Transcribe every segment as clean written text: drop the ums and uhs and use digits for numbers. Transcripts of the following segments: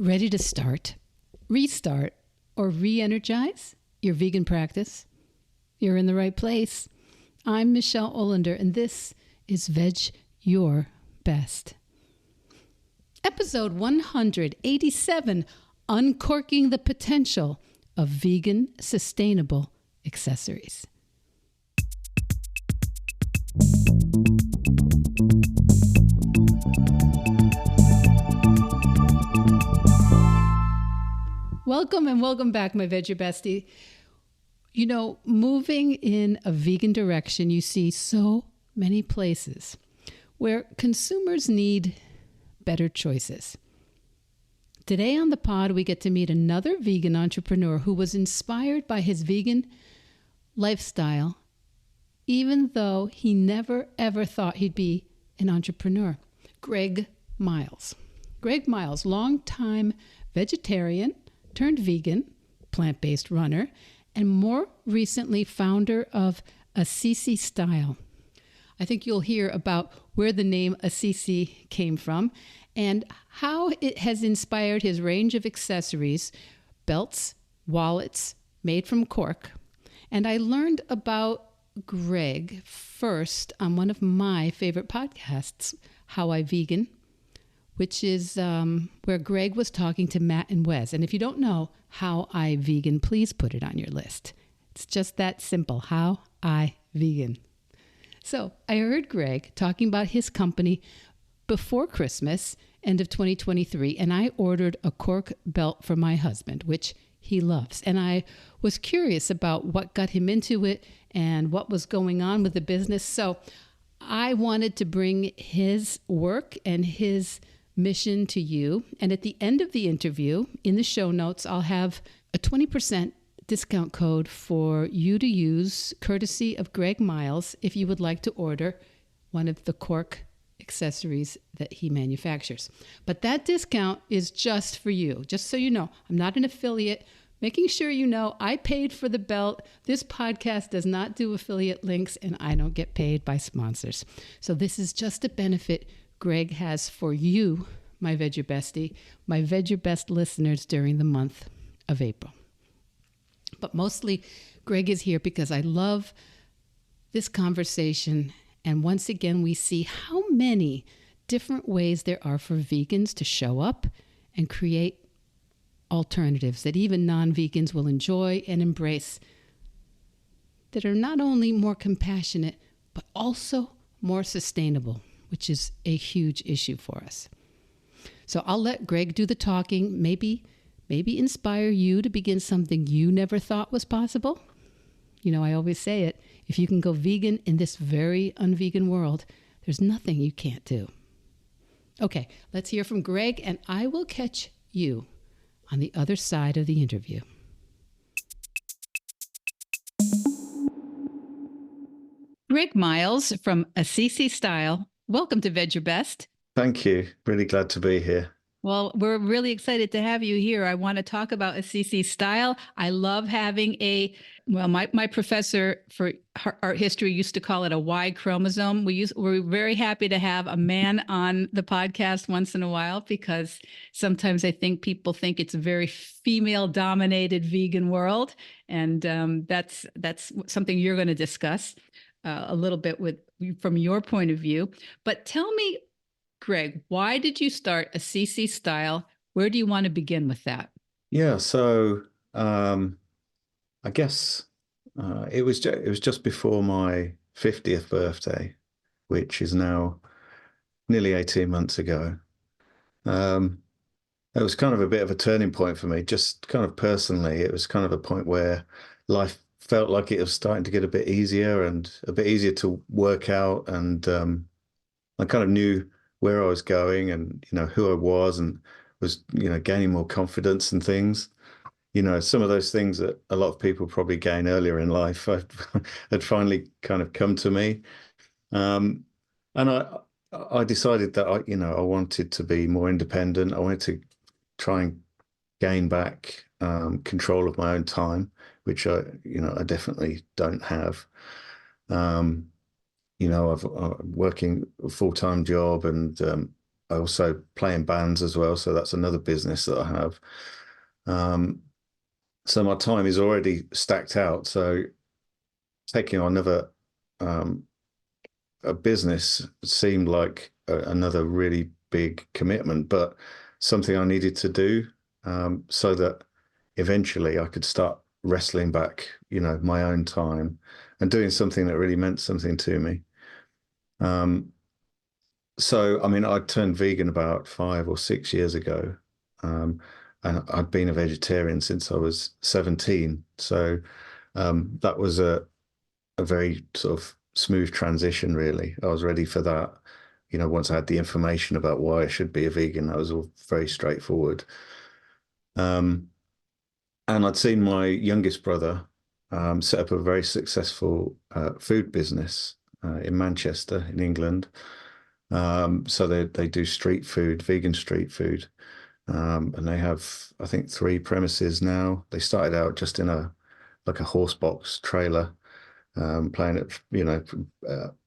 Ready to start, restart, or re-energize your vegan practice? You're in the right place. I'm Michelle Olander, and this is Veg Your Best. Episode 187, Uncorking the Potential of Vegan Sustainable Accessories. Welcome and welcome back, my Veg Your Bestie. You know, moving in a vegan direction, you see so many places where consumers need better choices. Today on the pod, we get to meet another vegan entrepreneur who was inspired by his vegan lifestyle, even though he never, ever thought he'd be an entrepreneur. Greg Myles. Greg Myles, longtime vegetarian turned vegan, plant-based runner, and more recently founder of Assisi Style. I think you'll hear about where the name Assisi came from and how it has inspired his range of accessories, belts, wallets made from cork. And I learned about Greg first on one of my favorite podcasts, How I Vegan, which is where Greg was talking to Matt and Wes. And if you don't know How I Vegan, please put it on your list. It's just that simple, How I Vegan. So I heard Greg talking about his company before Christmas, end of 2023, and I ordered a cork belt for my husband, which he loves. And I was curious about what got him into it and what was going on with the business. So I wanted to bring his work and his mission to you. And at the end of the interview, in the show notes, I'll have a 20% discount code for you to use, courtesy of Greg Myles, if you would like to order one of the cork accessories that he manufactures. But that discount is just for you. Just so you know, I'm not an affiliate. Making sure you know I paid for the belt. This podcast does not do affiliate links, and I don't get paid by sponsors. So this is just a benefit Greg has for you, my Veg Your Bestie, my Veg Your Best listeners during the month of April. But mostly, Greg is here because I love this conversation. And once again, we see how many different ways there are for vegans to show up and create alternatives that even non-vegans will enjoy and embrace, that are not only more compassionate, but also more sustainable, which is a huge issue for us. So I'll let Greg do the talking, maybe inspire you to begin something you never thought was possible. You know, I always say it, if you can go vegan in this very unvegan world, there's nothing you can't do. Okay, let's hear from Greg, and I will catch you on the other side of the interview. Greg Myles from Assisi Style. Welcome to Veg Your Best. Thank you. Really glad to be here. Well, we're really excited to have you here. I want to talk about Assisi Style. I love having my professor for art history used to call it a Y chromosome. We're very happy to have a man on the podcast once in a while, because sometimes I think people think it's a very female-dominated vegan world. And that's something you're going to discuss a little bit from your point of view. But tell me, Greg, why did you start Assisi Style? Where do you want to begin with that? Yeah, so I guess it was just before my 50th birthday, which is now nearly 18 months ago. It was kind of a bit of a turning point for me, just kind of personally. It was kind of a point where life felt like it was starting to get a bit easier and a bit easier to work out, and I kind of knew where I was going and, you know, who I was, and was, you know, gaining more confidence and things. You know, some of those things that a lot of people probably gain earlier in life had finally kind of come to me. And I decided that I wanted to be more independent. I wanted to try and gain back control of my own time, which I definitely don't have. I'm working a full-time job, and I also play in bands as well, so that's another business that I have. Um, so my time is already stacked out. So taking on another um, a business seemed like another really big commitment, but something I needed to do so that eventually I could start wrestling back, my own time and doing something that really meant something to me. Um, so, I mean, I turned vegan about 5 or 6 years ago, and I'd been a vegetarian since I was 17. So that was a very sort of smooth transition, really. I was ready for that. Once I had the information about why I should be a vegan, that was all very straightforward. Um, and I'd seen my youngest brother set up a very successful food business in Manchester, in England. So they do street food, vegan street food, and they have, I think, 3 premises now. They started out just in a like a horse box trailer, playing at,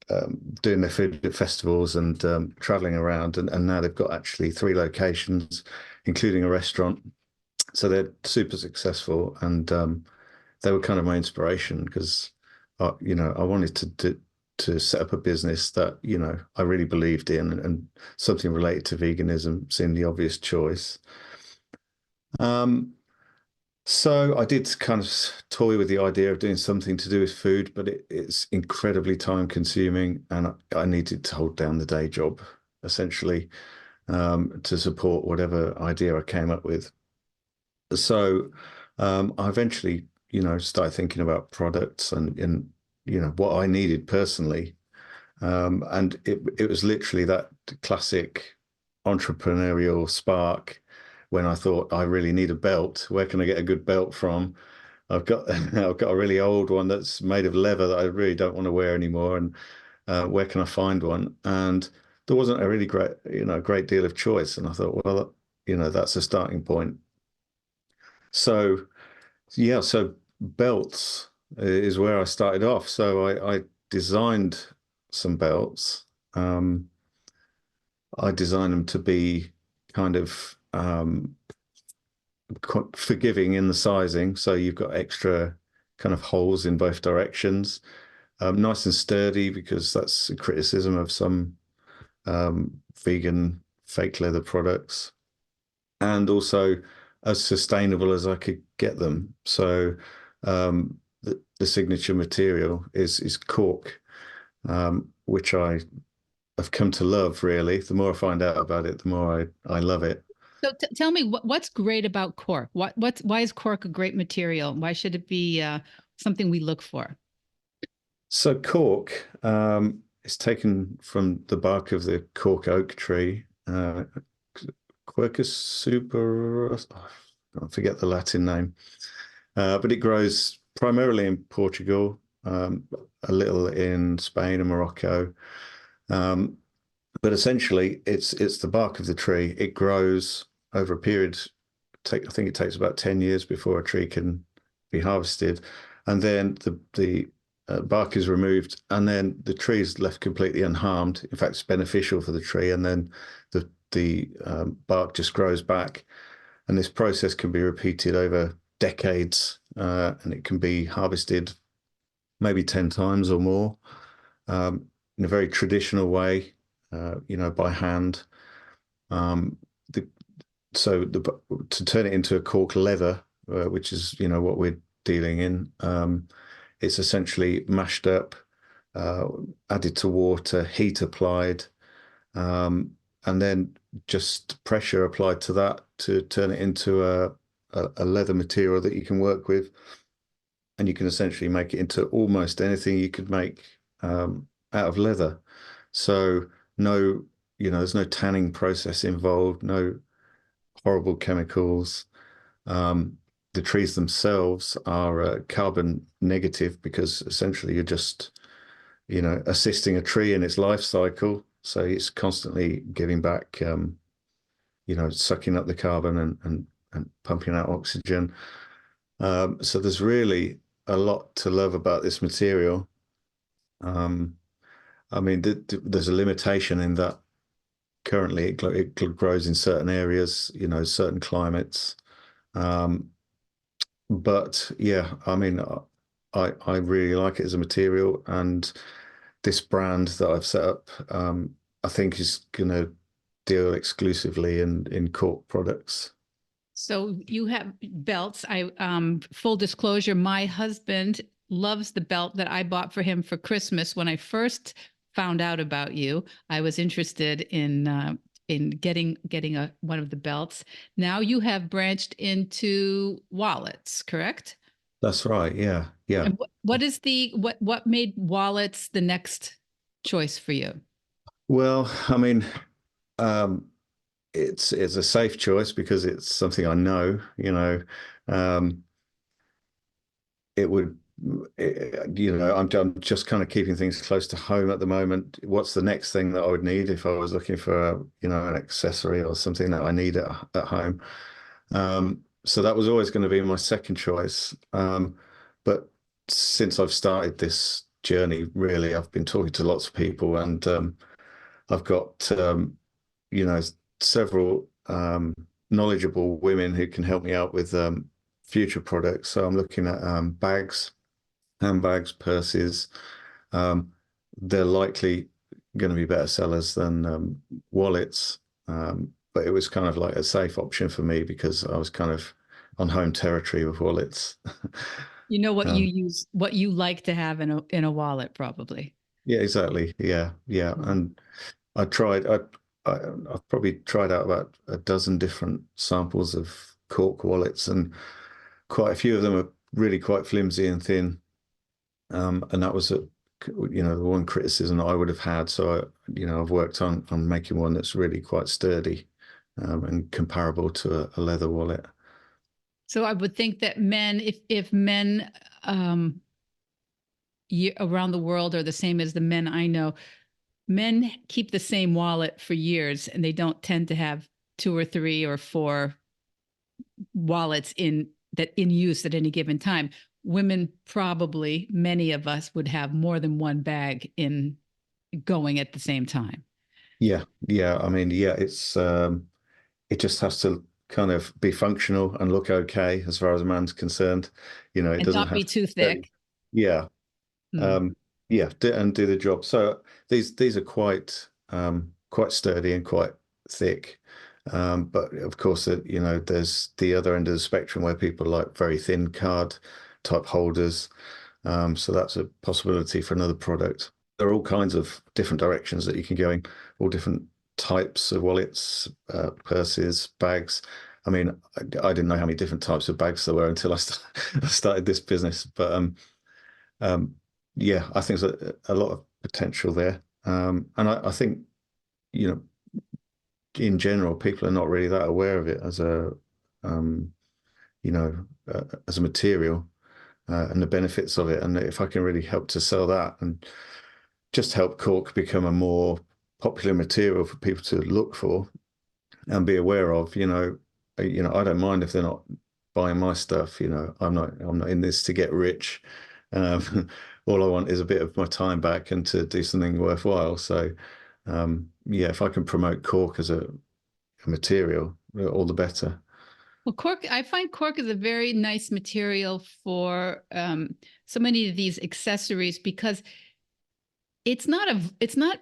uh, doing their food at festivals and traveling around. And now they've got actually 3 locations, including a restaurant. So they're super successful. And they were kind of my inspiration because, I wanted to set up a business that, I really believed in, and something related to veganism seemed the obvious choice. Um, So I did kind of toy with the idea of doing something to do with food, but it's incredibly time consuming, and I needed to hold down the day job essentially to support whatever idea I came up with. So I eventually, started thinking about products and what I needed personally, and it was literally that classic entrepreneurial spark when I thought I really need a belt. Where can I get a good belt from? I've got I've got a really old one that's made of leather that I really don't want to wear anymore. And where can I find one? And there wasn't a really great deal of choice. And I thought, well, that's a starting point. So yeah, so belts is where I started off. So I designed some belts. Um, I designed them to be kind of quite forgiving in the sizing. So you've got extra kind of holes in both directions. Nice and sturdy, because that's a criticism of some vegan fake leather products. And also as sustainable as I could get them. So the signature material is cork, which I have come to love, really. The more I find out about it, the more I love it. So tell me what's great about cork? Why is cork a great material? Why should it be something we look for? So cork is taken from the bark of the cork oak tree, Quercus super. I forget the Latin name, but it grows primarily in Portugal, a little in Spain and Morocco. Um, but essentially, it's the bark of the tree. It grows over a period. I think it takes about 10 years before a tree can be harvested, and then the bark is removed, and then the tree is left completely unharmed. In fact, it's beneficial for the tree, and then the bark just grows back, and this process can be repeated over decades, and it can be harvested maybe 10 times or more in a very traditional way, by hand. Um, the, to turn it into a cork leather, which is what we're dealing in, it's essentially mashed up, uh, added to water, heat applied, um, and then just pressure applied to that to turn it into a leather material that you can work with. And you can essentially make it into almost anything you could make out of leather. So no, there's no tanning process involved, no horrible chemicals. Um, the trees themselves are carbon negative, because essentially you're just, assisting a tree in its life cycle. So it's constantly giving back, sucking up the carbon and pumping out oxygen. So there's really a lot to love about this material. Um, I mean, there's a limitation in that currently it grows in certain areas, certain climates. Um, but yeah, I mean, I really like it as a material, and this brand that I've set up, I think is going to deal exclusively in cork products. So you have belts. I full disclosure, my husband loves the belt that I bought for him for Christmas when I first found out about you. I was interested in getting a one of the belts. Now you have branched into wallets, correct? That's right. Yeah, yeah. And what is the what made wallets the next choice for you? Well, I mean, um, it's a safe choice because it's something I know. Um, it would, I'm just kind of keeping things close to home at the moment. What's the next thing that I would need if I was looking for an accessory or something that I need at home? So that was always going to be my second choice. But since I've started this journey, really, I've been talking to lots of people, and I've got you know, several knowledgeable women who can help me out with future products. So I'm looking at bags, handbags, purses. Um, they're likely going to be better sellers than wallets. But it was kind of like a safe option for me because I was kind of on home territory with wallets. You know what you Um, use, what you like to have in a wallet, probably. yeah, exactly. Yeah, yeah. And I tried. I've probably tried out about a dozen different samples of cork wallets, and quite a few of them are really quite flimsy and thin. And that was the one criticism that I would have had. So I've worked on making one that's really quite sturdy, and comparable to a leather wallet. So I would think that men, if men around the world are the same as the men I know, men keep the same wallet for years, and they don't tend to have two or three or four wallets in use at any given time. Women probably, many of us would have more than one bag in going at the same time. Yeah, yeah. I mean, yeah, it just has to kind of be functional and look okay as far as a man's concerned. It And doesn't not be have too to. thick. Yeah, Hmm. um, yeah, and do the job. So these are quite sturdy and quite thick. But of course, there's the other end of the spectrum where people like very thin card type holders. So that's a possibility for another product. There are all kinds of different directions that you can go in, all different types of wallets, purses, bags. I mean, I didn't know how many different types of bags there were until I started this business. But um, yeah, I think there's a lot of potential there. And I think, you know, in general, people are not really that aware of it um, as a material, and the benefits of it. And if I can really help to sell that and just help cork become a more popular material for people to look for and be aware of, I don't mind if they're not buying my stuff. I'm not in this to get rich. All I want is a bit of my time back and to do something worthwhile. So, yeah, if I can promote cork as a material, all the better. Well, cork, I find cork is a very nice material for so many of these accessories because it's not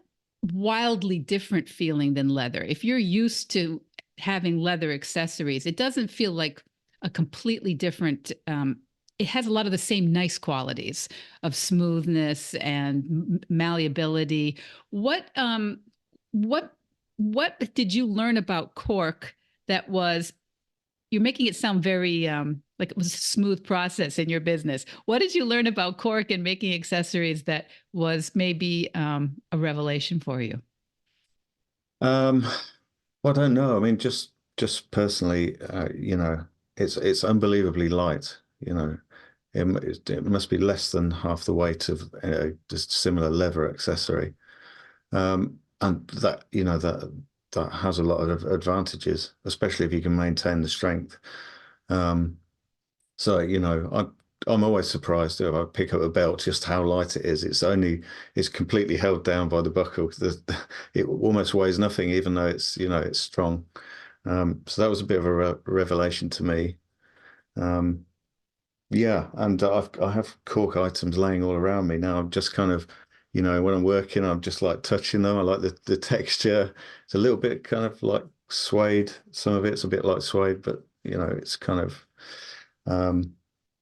wildly different feeling than leather. If you're used to having leather accessories, it doesn't feel like a completely different. It has a lot of the same nice qualities of smoothness and malleability. What um, what what did you learn about cork that was you're making it sound very like it was a smooth process in your business. What did you learn about cork and making accessories that was maybe a revelation for you? Um, well, I don't know. I mean, just personally, it's unbelievably light. It must be less than half the weight of just similar leather accessory. And that has a lot of advantages, especially if you can maintain the strength. Um, so I'm always surprised if I pick up a belt just how light it is. It's completely held down by the buckle. It almost weighs nothing, even though it's strong. So that was a bit of a revelation to me. Um, yeah, and I have cork items laying all around me now. I'm just kind of, when I'm working, I'm just like touching them. I like the texture. It's a little bit kind of like suede. Some of it's a bit like suede, but it's kind of um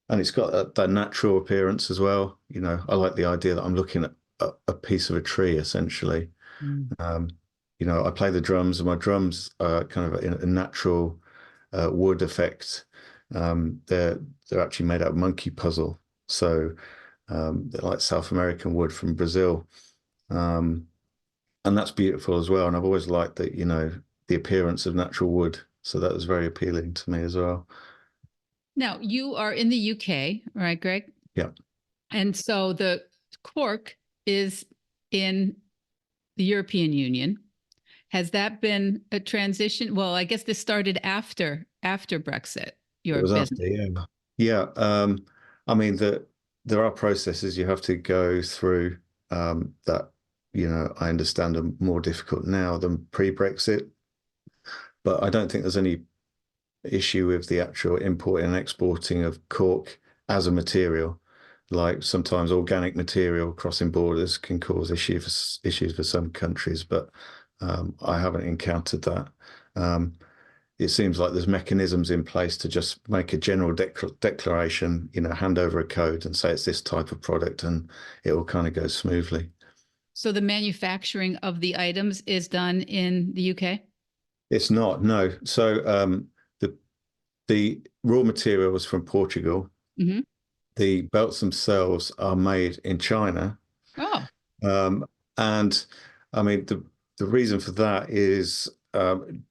and it's got that natural appearance as well. I like the idea that I'm looking at a piece of a tree essentially. Mm. Um, I play the drums, and my drums are kind of a natural wood effect. They're actually made out of monkey puzzle, so they're like South American wood from Brazil, um, and that's beautiful as well. And I've always liked the appearance of natural wood, so that was very appealing to me as well. Now, you are in the UK, right, Greg? Yeah, And so the cork is in the European Union. Has that been a transition? Well, I guess this started after Brexit, it your was business. after, yeah. Yeah, I mean there are processes you have to go through that I understand are more difficult now than pre-Brexit, but I don't think there's any issue with the actual importing and exporting of cork as a material. Like sometimes organic material crossing borders can cause issues for some countries, but I haven't encountered that. Um, it seems like there's mechanisms in place to just make a general declaration, hand over a code and say it's this type of product, and it will kind of go smoothly. So the manufacturing of the items is done in the UK? It's not, no. So the the raw material was from Portugal. Mm-hmm. The belts themselves are made in China. Oh, Um, and I mean, the reason for that is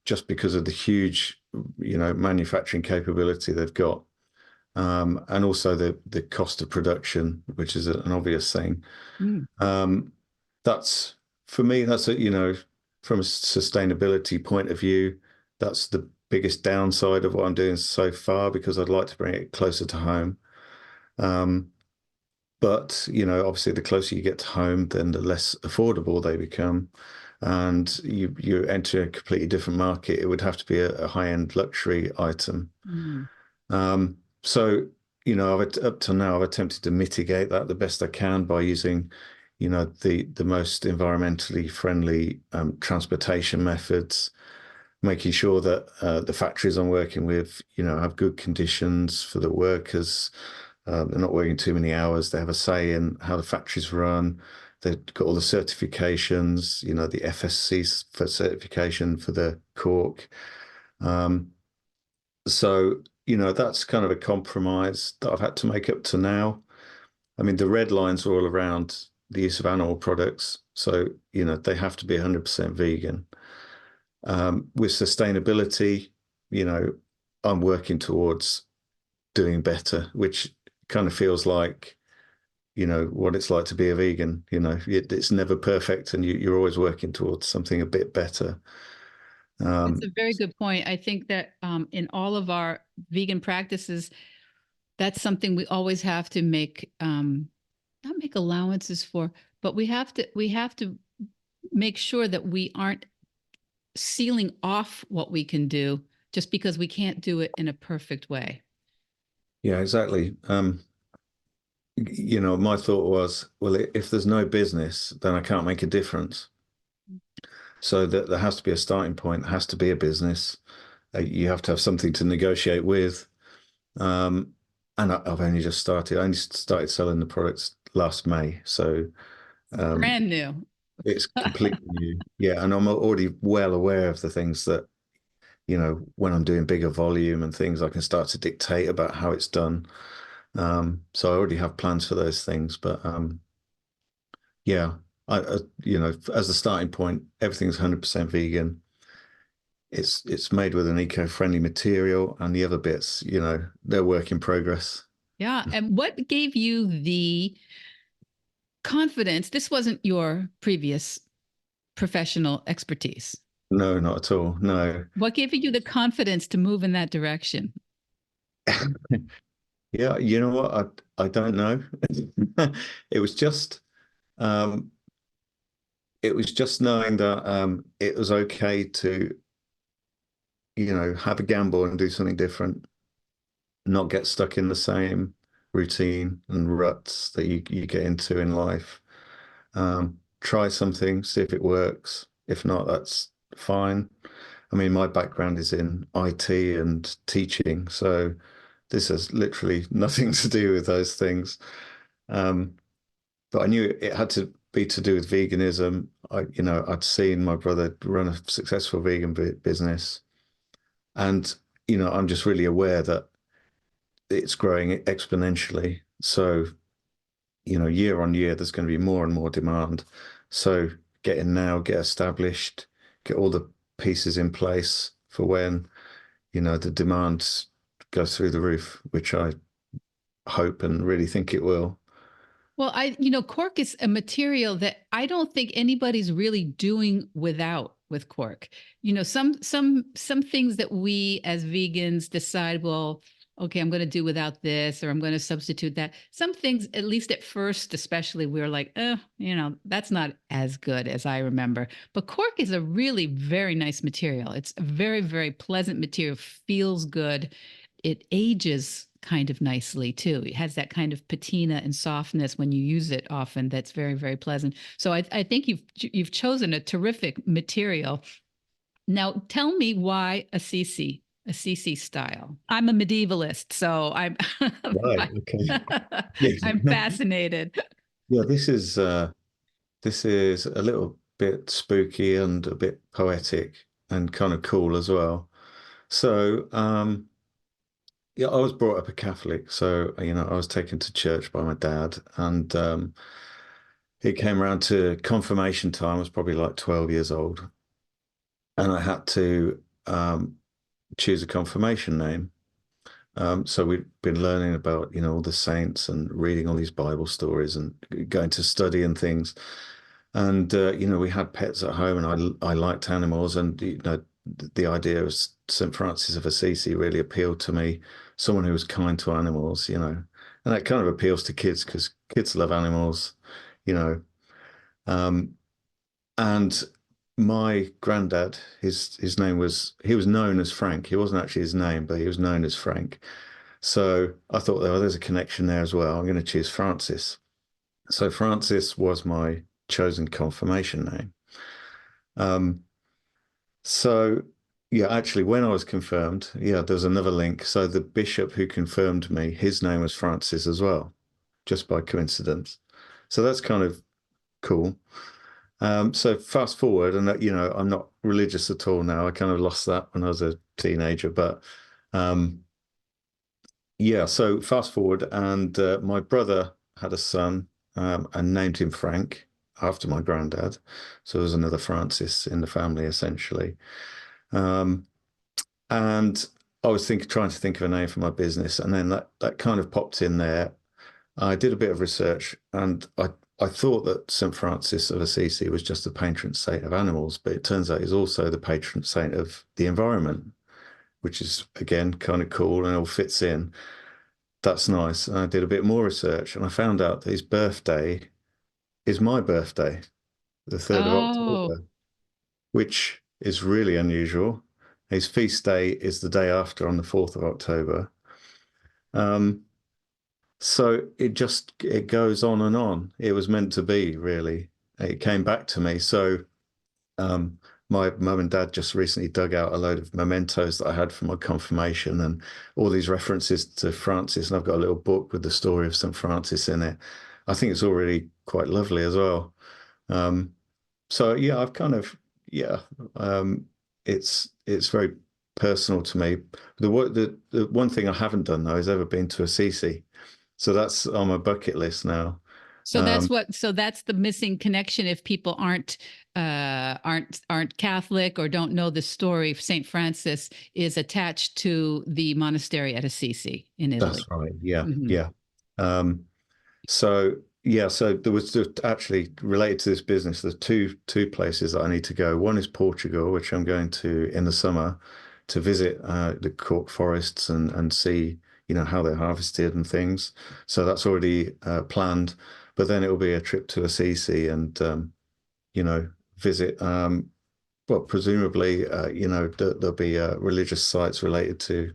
just because of the huge, manufacturing capability they've got. And also the cost of production, which is an obvious thing. mm. Um, that's for me, from a sustainability point of view, that's the biggest downside of what I'm doing so far because I'd like to bring it closer to home. Um, but obviously, the closer you get to home, then the less affordable they become, and you enter a completely different market. It would have to be a high-end luxury item. Mm. So, up to now, I've attempted to mitigate that the best I can by using, the most environmentally friendly transportation methods, making sure that the factories I'm working with, have good conditions for the workers. They're not working too many hours. They have a say in how the factories run. They've got all the certifications, the FSC for certification for the cork. Um, so, that's kind of a compromise that I've had to make up to now. I mean, the red lines are all around the use of animal products. So, they have to be 100% vegan. With sustainability, you know, I'm working towards doing better, which kind of feels like, what it's like to be a vegan. It's never perfect and you're always working towards something a bit better. It's Um, a very good point. I think that in all of our vegan practices, that's something we always have to make not make allowances for, but we have to make sure that we aren't sealing off what we can do just because we can't do it in a perfect way. yeah, exactly. My thought was, well, if there's no business, then I can't make a difference. So that there has to be a starting point, there has to be a business. You have to have something to negotiate with. Um, and I've only just started. I only started selling the products last May, so um, Brand new. it's completely new. Yeah, and I'm already well aware of the things that, when I'm doing bigger volume and things, I can start to dictate about how it's done. So I already have plans for those things, but yeah, as a starting point, everything's 100% vegan. It's made with an eco-friendly material, and the other bits, they're work in progress. Yeah. And what gave you the confidence? This wasn't your previous professional expertise. No, not at all. No. What gave you the confidence to move in that direction? Yeah, you know what? I don't know. It was just um it was just knowing that it was okay to, have a gamble and do something different, not get stuck in the same routine and ruts that you get into in life. Try something, see if it works. If not, that's fine. I mean, my background is in IT and teaching, so this has literally nothing to do with those things. Um, but I knew it had to be to do with veganism. I'd seen my brother run a successful vegan business, and I'm just really aware that it's growing exponentially. So, year on year, there's going to be more and more demand. So, get in now, get established, get all the pieces in place for when, the demand goes through the roof, which I hope and really think it will. Well, cork is a material that I don't think anybody's really doing without with cork. Some things that we as vegans decide, well, okay, I'm going to do without this, or I'm going to substitute that. Some things, at least at first, especially, we were like, that's not as good as I remember. But cork is a really very nice material. It's a very, very pleasant material, feels good. It ages kind of nicely too. It has that kind of patina and softness when you use it often. That's very, very pleasant. So I think you've chosen a terrific material. Now tell me why Assisi style. I'm a medievalist, so I'm Right. Okay. Yeah. I'm fascinated. Yeah, this is a little bit spooky and a bit poetic and kind of cool as well. So, yeah, I was brought up a Catholic, so I was taken to church by my dad, and it came around to confirmation time. I was probably like 12 years old, and I had to choose a confirmation name. So we'd been learning about, all the saints and reading all these Bible stories and going to study and things. And we had pets at home, and I liked animals, and the idea of St. Francis of Assisi really appealed to me. Someone who was kind to animals, and that kind of appeals to kids because kids love animals, you know. Um, and my granddad, his name was he was known as Frank. He wasn't actually his name, but he was known as Frank. So I thought, oh, there's a connection there as well. I'm going to choose Francis. So Francis was my chosen confirmation name. Um, so yeah, actually, when I was confirmed, yeah, there's another link. So the bishop who confirmed me, his name was Francis as well, just by coincidence. So that's kind of cool. So fast forward, and I'm not religious at all now. I kind of lost that when I was a teenager, but um, yeah. So fast forward, and my brother had a son, and named him Frank after my granddad. So there's another Francis in the family, essentially. Um, and I was trying to think of a name for my business, and then that kind of popped in there. I did a bit of research, and I thought that St. Francis of Assisi was just the patron saint of animals, but it turns out he's also the patron saint of the environment, which is again kind of cool and all fits in. That's nice. And I did a bit more research, and I found out that his birthday is my birthday, the 3rd of Oh, October, which is really unusual. His feast day is the day after on the 4th of October. Um, so it goes on and on. It was meant to be, really. It came back to me. So my mum and dad just recently dug out a load of mementos that I had from my confirmation and all these references to Francis. And I've got a little book with the story of St. Francis in it. I think it's already quite lovely as well. Um, so yeah, I've kind of yeah, um, it's very personal to me. The one thing I haven't done though is ever been to Assisi, so that's on my bucket list now. Um, so that's the missing connection if people aren't Catholic or don't know the story. Saint Francis is attached to the monastery at Assisi in that's Italy. right. Yeah, Mhm. yeah. Um, so yeah, so there was just actually related to this business. There's two places that I need to go. One is Portugal, which I'm going to in the summer to visit the cork forests and see, how they're harvested and things. So that's already planned. But then it will be a trip to Assisi and visit. Well, presumably, there'll be religious sites related to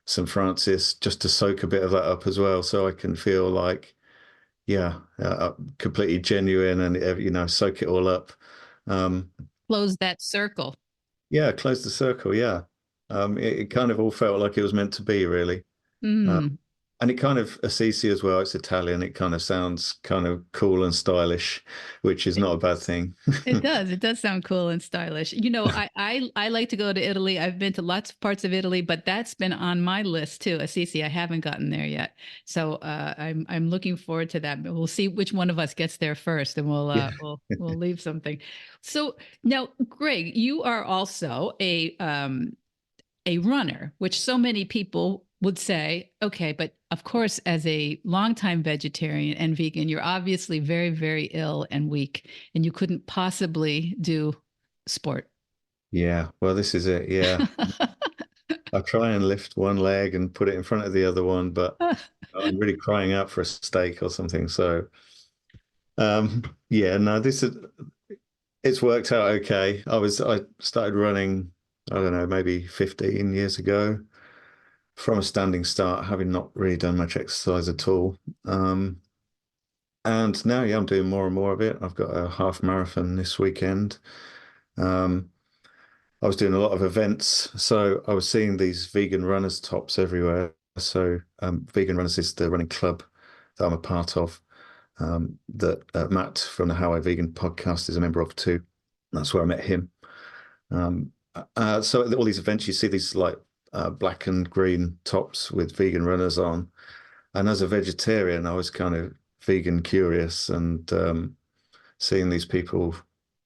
St. Francis, just to soak a bit of that up as well, so I can feel like, yeah, completely genuine and soak it all up. Um, Close that circle. yeah, close the circle. Yeah, it kind of all felt like it was meant to be, really. Uh, Mm. and it kind of Assisi as well. It's Italian. It kind of sounds kind of cool and stylish, which is not a bad thing. It does. It does sound cool and stylish. You know, I like to go to Italy. I've been to lots of parts of Italy, but that's been on my list too. Assisi, I haven't gotten there yet, so I'm looking forward to that. But we'll see which one of us gets there first, and Yeah. we'll leave something. So now, Greg, you are also a runner, which so many people would say, okay, but of course, as a longtime vegetarian and vegan, you're obviously very, very ill and weak, and you couldn't possibly do sport. Yeah. Well, this is it. Yeah. I try and lift one leg and put it in front of the other one, but I'm really crying out for a steak or something. So, yeah, no, it's worked out okay. I started running, I don't know, maybe 15 years ago from a standing start, having not really done much exercise at all. And now, yeah, I'm doing more and more of it. I've got a half marathon this weekend. Um, I was doing a lot of events, so I was seeing these vegan runners tops everywhere. So, Vegan Runners is the running club that I'm a part of. That Matt from the How I Vegan podcast is a member of too. That's where I met him. Um, so at all these events, you see these like black and green tops with vegan runners on. And as a vegetarian, I was kind of vegan curious and seeing these people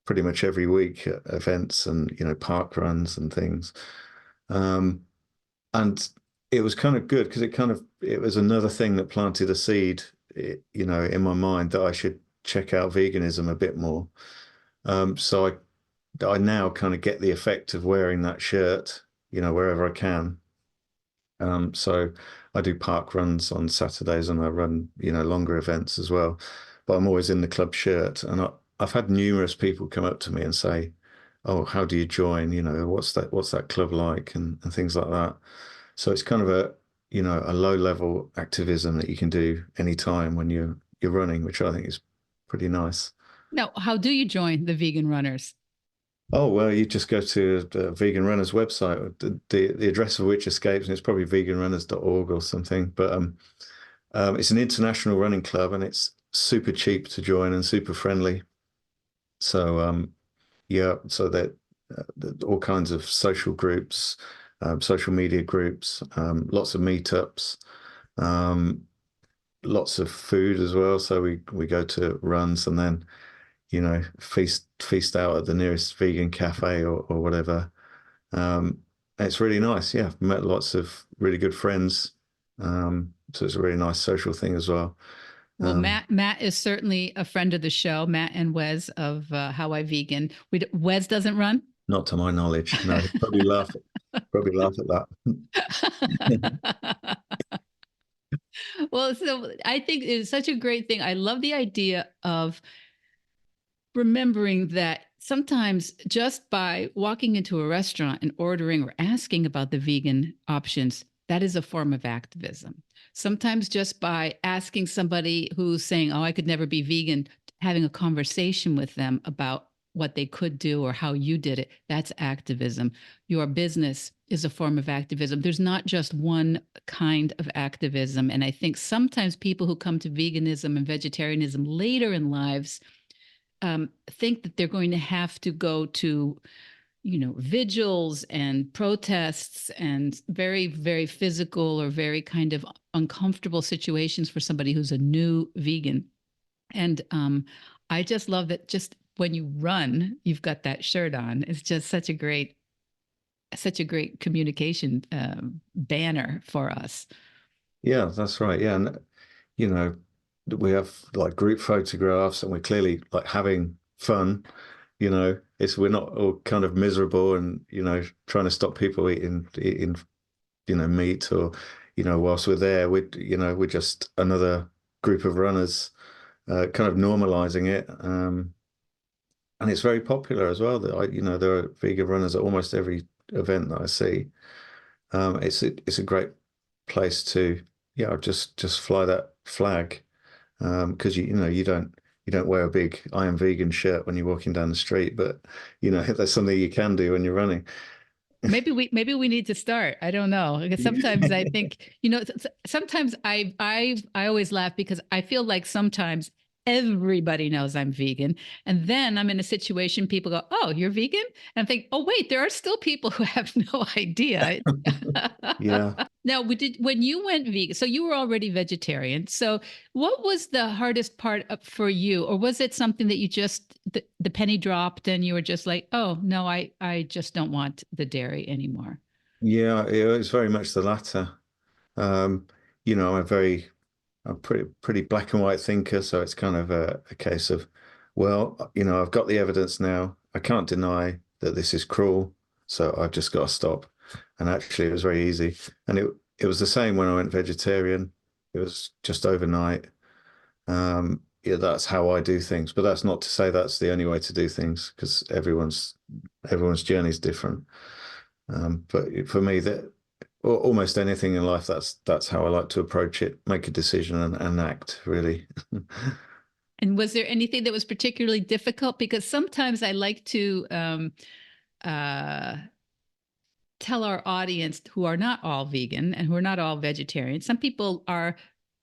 pretty much every week at events and park runs and things. Um, and it was kind of good because it was another thing that planted a seed, in my mind that I should check out veganism a bit more. So I now kind of get the effect of wearing that shirt, wherever I can. So I do park runs on Saturdays and I run, longer events as well. But I'm always in the club shirt. And I've had numerous people come up to me and say, "Oh, how do you join? What's that club like?" and things like that. So it's kind of a low level activism that you can do anytime when you're running, which I think is pretty nice. Now, how do you join the vegan runners? Oh, well, you just go to the Vegan Runners website, the address of which escapes, and it's probably veganrunners.org or something. But it's an international running club, and it's super cheap to join and super friendly. So yeah, so that all kinds of social groups, social media groups, lots of meetups, um, lots of food as well. So we go to runs and then feast out at the nearest vegan cafe or whatever. It's really nice. Yeah, met lots of really good friends. So it's a really nice social thing as well. Well, Matt is certainly a friend of the show. Matt and Wes of How I Vegan. Wes doesn't run. Not to my knowledge. No, he'd probably laugh at that. Well, so I think it's such a great thing. I love the idea of remembering that sometimes just by walking into a restaurant and ordering or asking about the vegan options, that is a form of activism. Sometimes just by asking somebody who's saying, "Oh, I could never be vegan," having a conversation with them about what they could do or how you did it, that's activism. Your business is a form of activism. There's not just one kind of activism. And I think sometimes people who come to veganism and vegetarianism later in lives think that they're going to have to go to, vigils and protests and very, very physical or very kind of uncomfortable situations for somebody who's a new vegan. And I just love that just when you run, you've got that shirt on. It's just such a great communication banner for us. Yeah, that's right. Yeah, and you know, we have like group photographs, and we're clearly like having fun. We're not all kind of miserable and trying to stop people eating meat or whilst we're there, we're just another group of runners, kind of normalizing it. And it's very popular as well. There are vegan runners at almost every event that I see. It's a great place to, yeah, just fly that flag. Because you don't wear a big "I am vegan" shirt when you're walking down the street, but that's something you can do when you're running. Maybe we need to start. I don't know. Because sometimes I think, sometimes I always laugh because I feel like sometimes everybody knows I'm vegan. And then I'm in a situation, people go, "Oh, you're vegan?" And I think, "Oh, wait, there are still people who have no idea." Yeah. Now, when you went vegan, so you were already vegetarian. So what was the hardest part for you? Or was it something that you just, the penny dropped and you were just like, "Oh, no, I just don't want the dairy anymore." Yeah, it was very much the latter. Um, I'm a pretty black and white thinker, so it's kind of a case of, well, I've got the evidence now. I can't deny that this is cruel, so I've just got to stop. And actually, it was very easy. And it was the same when I went vegetarian. It was just overnight. Yeah, that's how I do things, but that's not to say that's the only way to do things because everyone's journey is different. But for me, that almost anything in life, that's how I like to approach it, make a decision and act, really. And was there anything that was particularly difficult? Because sometimes I like to uh, tell our audience who are not all vegan and who are not all vegetarian. Some people are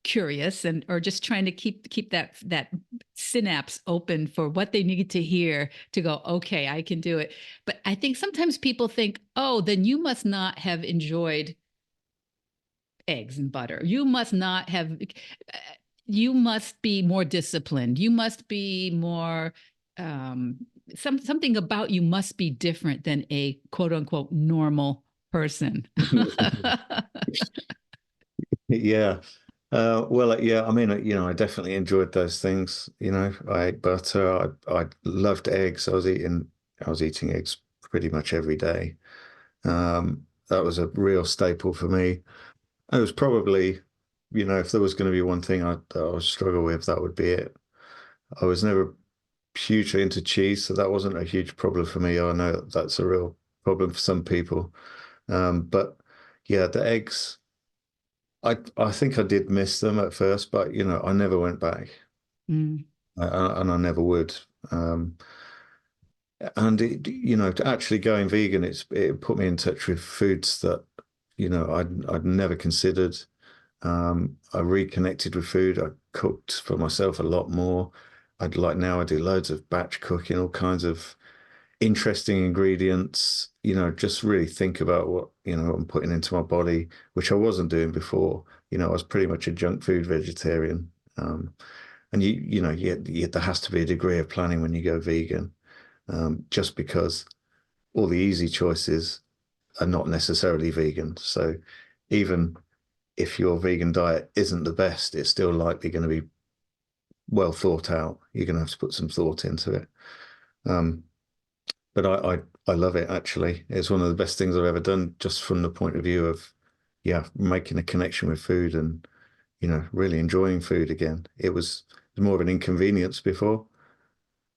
curious and are just trying to keep that synapse open for what they need to hear to go, "Okay, I can do it." But I think sometimes people think, "Oh, then you must not have enjoyed eggs and butter. You must not have, you must be more disciplined. You must be more, um, something about you must be different than a quote unquote normal person." Yeah. Well, yeah, I mean, I definitely enjoyed those things. I ate butter. I loved eggs. I was eating eggs pretty much every day. That was a real staple for me. It was probably, if there was going to be one thing I would struggle with, that would be it. I was never hugely into cheese, so that wasn't a huge problem for me. I know that's a real problem for some people. But yeah, the eggs, I think I did miss them at first, but I never went back, Mm. and I never would. Um, and actually going vegan, it put me in touch with foods that I'd never considered. I reconnected with food. I cooked for myself a lot more. I do loads of batch cooking, all kinds of interesting ingredients, just really think about what, I'm putting into my body, which I wasn't doing before. I was pretty much a junk food vegetarian. And there has to be a degree of planning when you go vegan, just because all the easy choices are not necessarily vegan. So even if your vegan diet isn't the best, it's still likely going to be well thought out. You're going to have to put some thought into it. Um, but I love it actually. It's one of the best things I've ever done, just from the point of view of, yeah, making a connection with food and, really enjoying food again. It was more of an inconvenience before,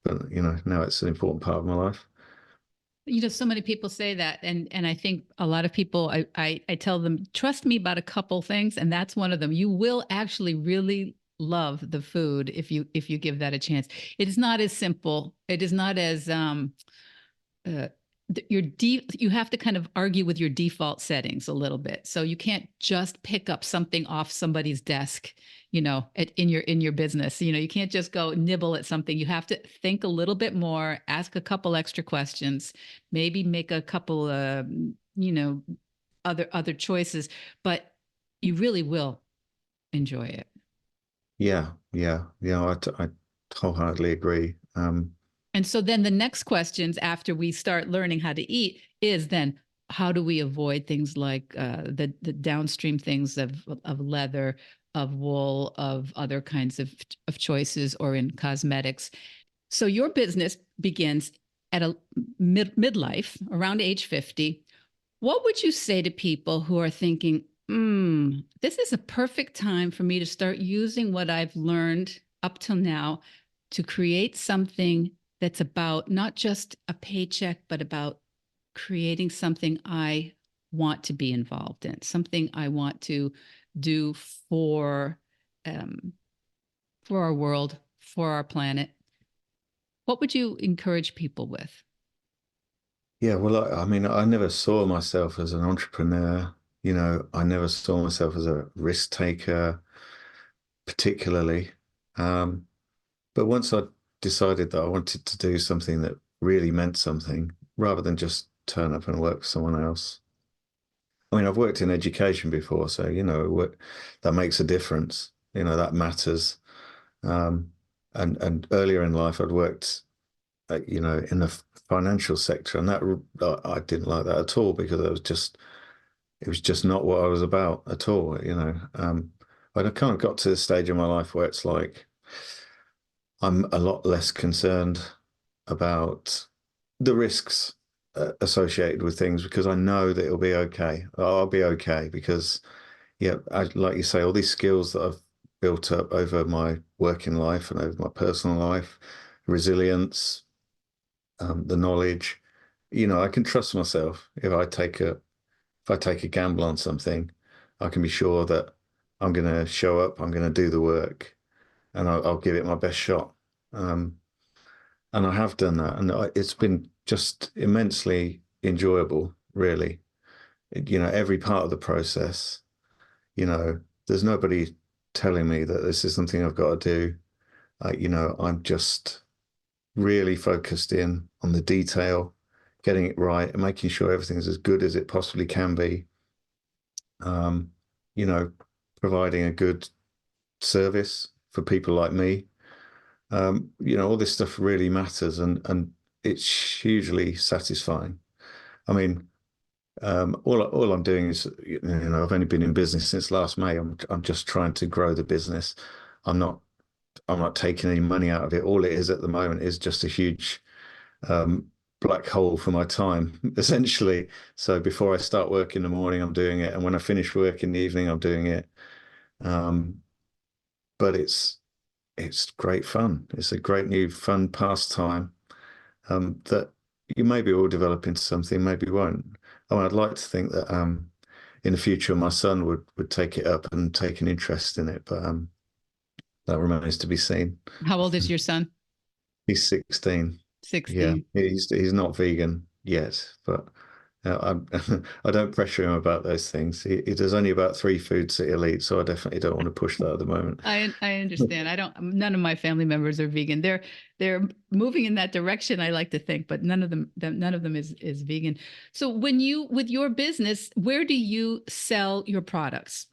but now it's an important part of my life. So many people say that, and I think a lot of people, I tell them, trust me about a couple things, and that's one of them. You will actually really love the food if you give that a chance. It is not as simple. It is not as uh, you have to kind of argue with your default settings a little bit. So you can't just pick up something off somebody's desk, in your business. You can't just go nibble at something. You have to think a little bit more, ask a couple extra questions, maybe make a couple other choices, but you really will enjoy it. Yeah, yeah, yeah. I wholeheartedly agree. And so then the next questions after we start learning how to eat is then how do we avoid things like the downstream things of leather, of wool, of other kinds of choices, or in cosmetics. So your business begins at a midlife, around age 50. What would you say to people who are thinking, This is a perfect time for me to start using what I've learned up till now to create something that's about not just a paycheck, but about creating something I want to be involved in, something I want to do um, for our world, for our planet. What would you encourage people with? Yeah, well, I mean, I never saw myself as an entrepreneur. I never saw myself as a risk taker, particularly. Um, but once I decided that I wanted to do something that really meant something, rather than just turn up and work for someone else. I mean, I've worked in education before, so that makes a difference. That matters. Um, and earlier in life, I'd worked, in the financial sector, and that I didn't like that at all because it was just not what I was about at all. But I kind of got to the stage in my life where it's like I'm a lot less concerned about the risks associated with things because I know that it'll be okay. I'll be okay because, yeah, like you say, all these skills that I've built up over my working life and over my personal life, resilience, the knowledge, I can trust myself. If I take a gamble on something, I can be sure that I'm going to show up, I'm going to do the work, and I'll give it my best shot. Um, and I have done that, and it's been just immensely enjoyable, really. Every part of the process, there's nobody telling me that this is something I've got to do. I'm just really focused in on the detail, getting it right, and making sure everything's as good as it possibly can be. Um, you know, Providing a good service for people like me. All this stuff really matters and it's hugely satisfying. I mean, all I'm doing is, I've only been in business since last May. I'm just trying to grow the business. I'm not I'm not taking any money out of it. All it is at the moment is just a huge um, black hole for my time, essentially. So before I start work in the morning, I'm doing it, and when I finish work in the evening, I'm doing it. Um, but it's great fun. It's a great new fun pastime that you maybe will develop into something, maybe won't. I mean, I'd like to think that in the future my son would take it up and take an interest in it, but that remains to be seen. How old is your son? He's 16. Yeah, 16. he's not vegan yet, but I don't pressure him about those things. There's only about three foods that he'll eat, so I definitely don't want to push that at the moment. I understand. I don't. None of my family members are vegan. They're moving in that direction. I like to think, but none of them is vegan. So when you with your business, where do you sell your products?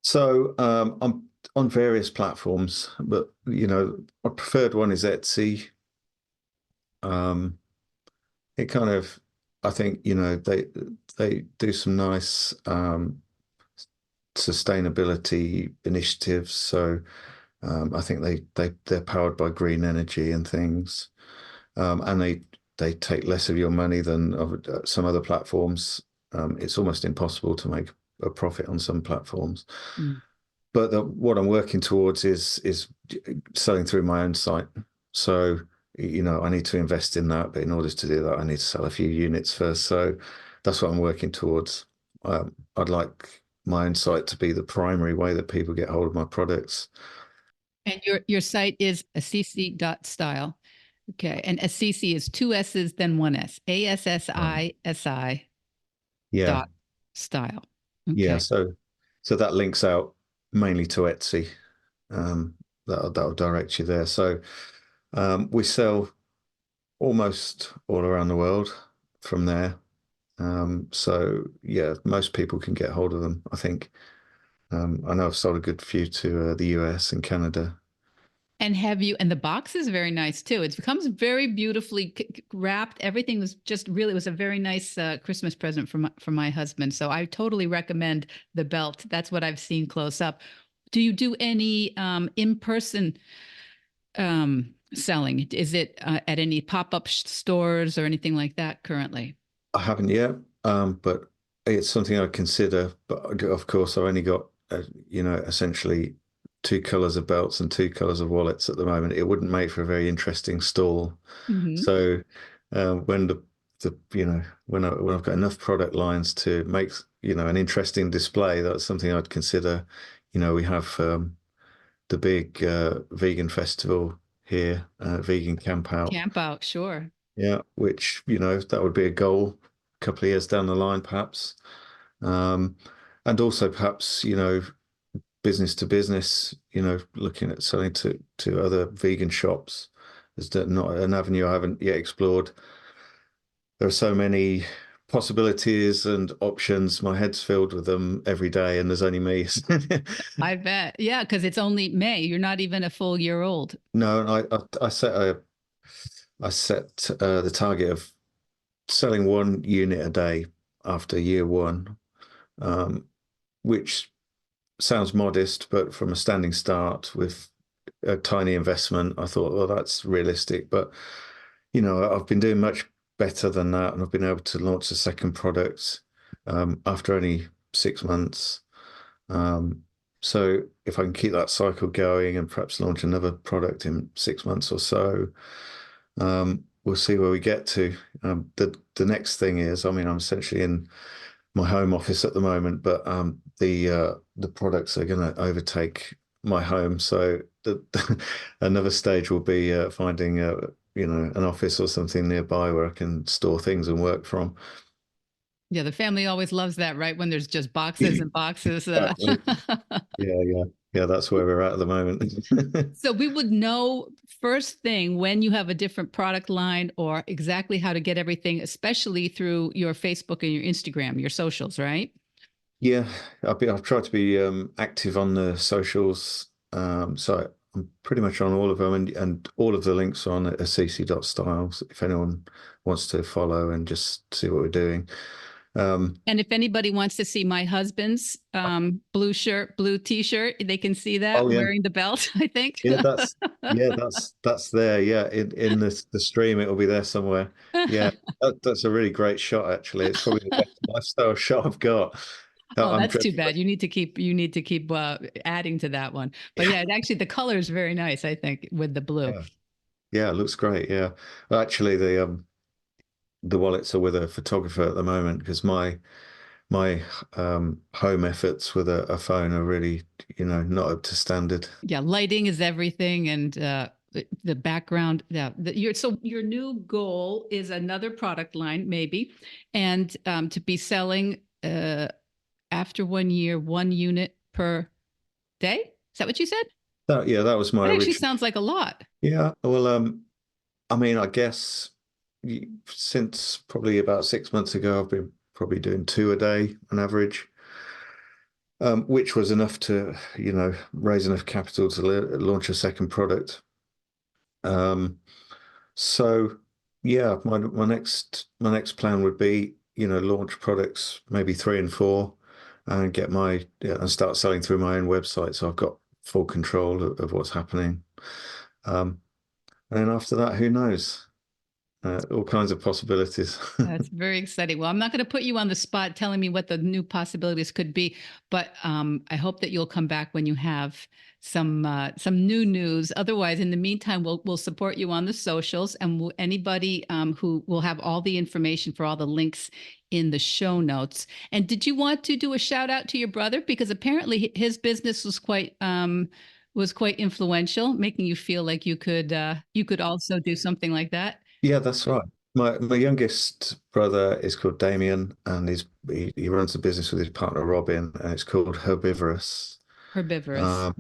So I'm on various platforms, but my preferred one is Etsy. Um, it kind of, I think, they do some nice sustainability initiatives. So I think they're powered by green energy and things, and they take less of your money than some other platforms. It's almost impossible to make a profit on some platforms. Mm. But what I'm working towards is selling through my own site. So, I need to invest in that, but in order to do that, I need to sell a few units first. So that's what I'm working towards. I'd like my own site to be the primary way that people get hold of my products. And your site is assisi.style. Okay. And Assisi is two S's, then one S. Right. ASSISI Yeah, dot style. yeah. Okay. So that links out mainly to Etsy. Um, that'll direct you there. So we sell almost all around the world from there. So yeah, most people can get hold of them, I think. I know I've sold a good few to the US and Canada. And the box is very nice too. It becomes very beautifully wrapped. Everything was just really, it was a very nice Christmas present for my husband. So I totally recommend the belt. That's what I've seen close up. Do you do any in-person selling? Is it at any pop-up stores or anything like that currently? I haven't yet, but it's something I consider, but of course I've only got essentially two colors of belts and two colors of wallets at the moment. It wouldn't make for a very interesting stall. Hmm. So when the when I've got enough product lines to make an interesting display, that's something I'd consider. We have the big vegan festival here, vegan camp out. Camp out, sure. Yeah, which that would be a goal a couple of years down the line, perhaps. Um, and also perhaps business to business, looking at selling to other vegan shops. Is that not an avenue I haven't yet explored? There are so many possibilities and options. My head's filled with them every day, and there's only me. I bet. Yeah, because it's only May. You're not even a full year old. No, and I set the target of selling one unit a day after year one, um, which sounds modest, but from a standing start with a tiny investment, I thought, well, that's realistic. But I've been doing much better than that, and I've been able to launch a second product after only 6 months. Um, so if I can keep that cycle going and perhaps launch another product in 6 months or so, we'll see where we get to. The next thing is, I mean, I'm essentially in my home office at the moment, but the products are going to overtake my home. So another stage will be finding an office or something nearby where I can store things and work from. Yeah, the family always loves that, right? When there's just boxes and boxes. Exactly. Yeah, yeah, yeah. That's where we're at the moment. So we would know first thing when you have a different product line or exactly how to get everything, especially through your Facebook and your Instagram, your socials, right? Yeah, I've tried to be active on the socials. So I'm pretty much on all of them, and all of the links are on at assisi.styles if anyone wants to follow and just see what we're doing. Um, And if anybody wants to see my husband's blue shirt, blue t-shirt, they can see that oh yeah, wearing the belt, I think. yeah, that's there. Yeah, in the stream it'll be there somewhere. Yeah, that's a really great shot actually. It's probably the best lifestyle shot I've got. Oh, I'm that's too dreadful. bad. You need to keep adding to that one. But yeah, actually the color is very nice, I think, with the blue. Yeah, yeah, it looks great. Yeah, well, actually the wallets are with a photographer at the moment because my home efforts with a phone are really, not up to standard. Yeah, lighting is everything, and the background. Yeah, so your new goal is another product line, maybe, and to be selling after 1 year, 1 unit per day. Is that what you said? Yeah, that was my That actually original. sounds like a lot. Yeah, well, I mean, I guess since probably about 6 months ago, I've been probably doing two a day on average, which was enough to, raise enough capital to launch a second product. Um, So yeah, my next plan would be, launch products maybe three and four and and start selling through my own website. So I've got full control of what's happening. Um, and then after that, who knows? All kinds of possibilities. That's very exciting. Well, I'm not going to put you on the spot telling me what the new possibilities could be, but I hope that you'll come back when you have some new news. Otherwise, in the meantime, we'll support you on the socials, and anybody who will have all the information for all the links in the show notes. And did you want to do a shout out to your brother because apparently his business was quite influential, making you feel like you could also do something like that. Yeah, that's right. My youngest brother is called Damien, and he runs the business with his partner Robin, and it's called Herbivorous. Herbivorous. Um,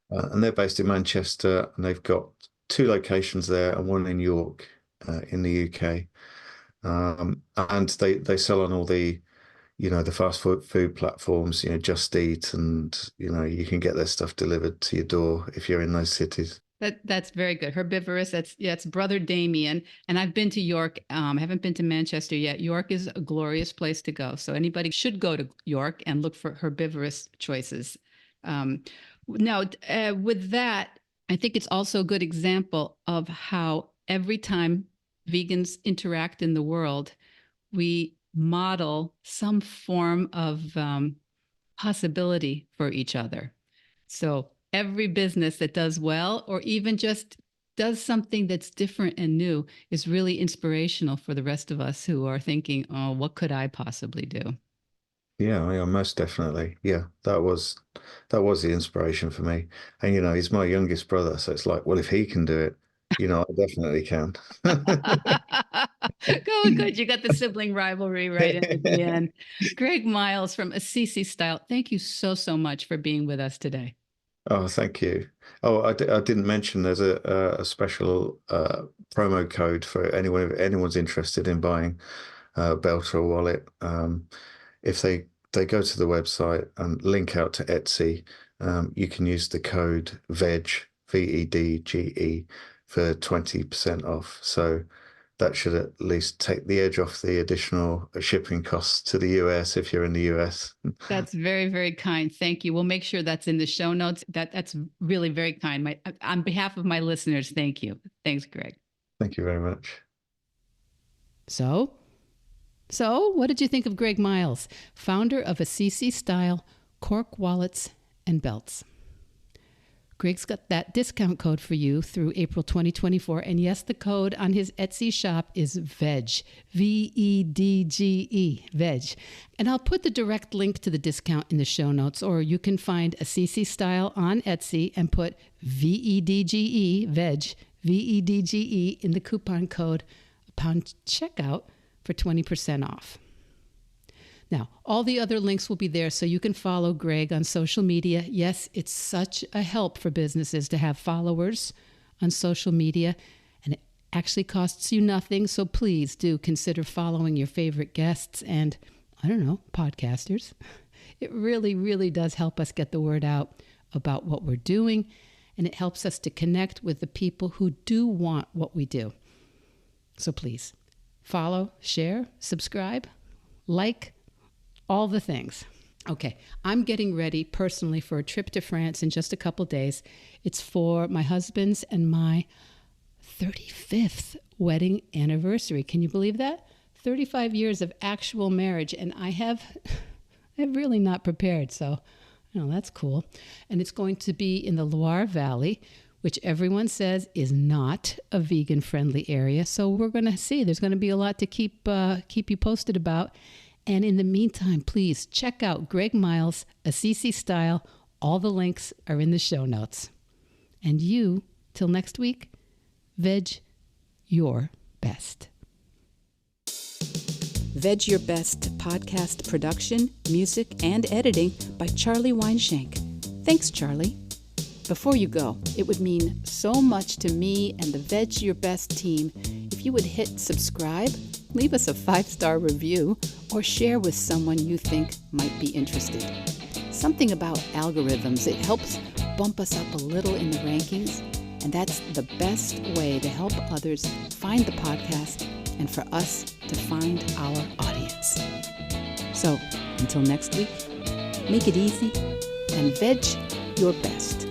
and they're based in Manchester, and they've got two locations there and one in York, in the UK. And they sell on all the fast food platforms, Just Eat, and you can get their stuff delivered to your door if you're in those cities. That's very good. Herbivorous. It's brother Damien. And I've been to York. I haven't been to Manchester yet. York is a glorious place to go. So anybody should go to York and look for herbivorous choices. Um, Now, with that, I think it's also a good example of how every time vegans interact in the world, we model some form of possibility for each other. So every business that does well, or even just does something that's different and new, is really inspirational for the rest of us who are thinking, oh, what could I possibly do? Yeah, yeah, most definitely. Yeah, that was the inspiration for me. And he's my youngest brother, so it's like, well, if he can do it, I definitely can. Go good. You got the sibling rivalry right in at the end. Greg Myles from Assisi Style, thank you so, so much for being with us today. Oh, thank you. Oh, I didn't mention there's a special promo code for anyone if anyone's interested in buying a belt or a wallet. If they go to the website and link out to Etsy, you can use the code VEDGE, VEDGE, for 20% off. So that should at least take the edge off the additional shipping costs to the US if you're in the US. That's very, very kind. Thank you. We'll make sure that's in the show notes. That's really very kind. On behalf of my listeners, thank you. Thanks, Greg. Thank you very much. So what did you think of Greg Myles, founder of Assisi Style Cork Wallets and Belts? Greg's got that discount code for you through April 2024. And yes, the code on his Etsy shop is VEDGE, VEDGE, VEDGE. And I'll put the direct link to the discount in the show notes, or you can find Assisi Style on Etsy and put VEDGE, VEDGE, VEDGE in the coupon code upon checkout for 20% off. Now, all the other links will be there so you can follow Greg on social media. Yes, it's such a help for businesses to have followers on social media, and it actually costs you nothing. So please do consider following your favorite guests and, I don't know, podcasters. It really, really does help us get the word out about what we're doing, and it helps us to connect with the people who do want what we do. So please follow, share, subscribe, like, all the things. Okay, I'm getting ready personally for a trip to France in just a couple days. It's for my husband's and my 35th wedding anniversary. Can you believe that? 35 years of actual marriage, and I'm really not prepared, so that's cool. And it's going to be in the Loire Valley, which everyone says is not a vegan-friendly area. So we're going to see. There's going to be a lot to keep you posted about. And in the meantime, please check out Greg Myles, Assisi Style. All the links are in the show notes. And you, till next week, veg your best. Veg Your Best podcast production, music, and editing by Charlie Weinshank. Thanks, Charlie. Before you go, it would mean so much to me and the Veg Your Best team if you would hit subscribe, leave us a 5-star review, or share with someone you think might be interested. Something about algorithms, it helps bump us up a little in the rankings, and that's the best way to help others find the podcast and for us to find our audience. So, until next week, make it easy and veg your best.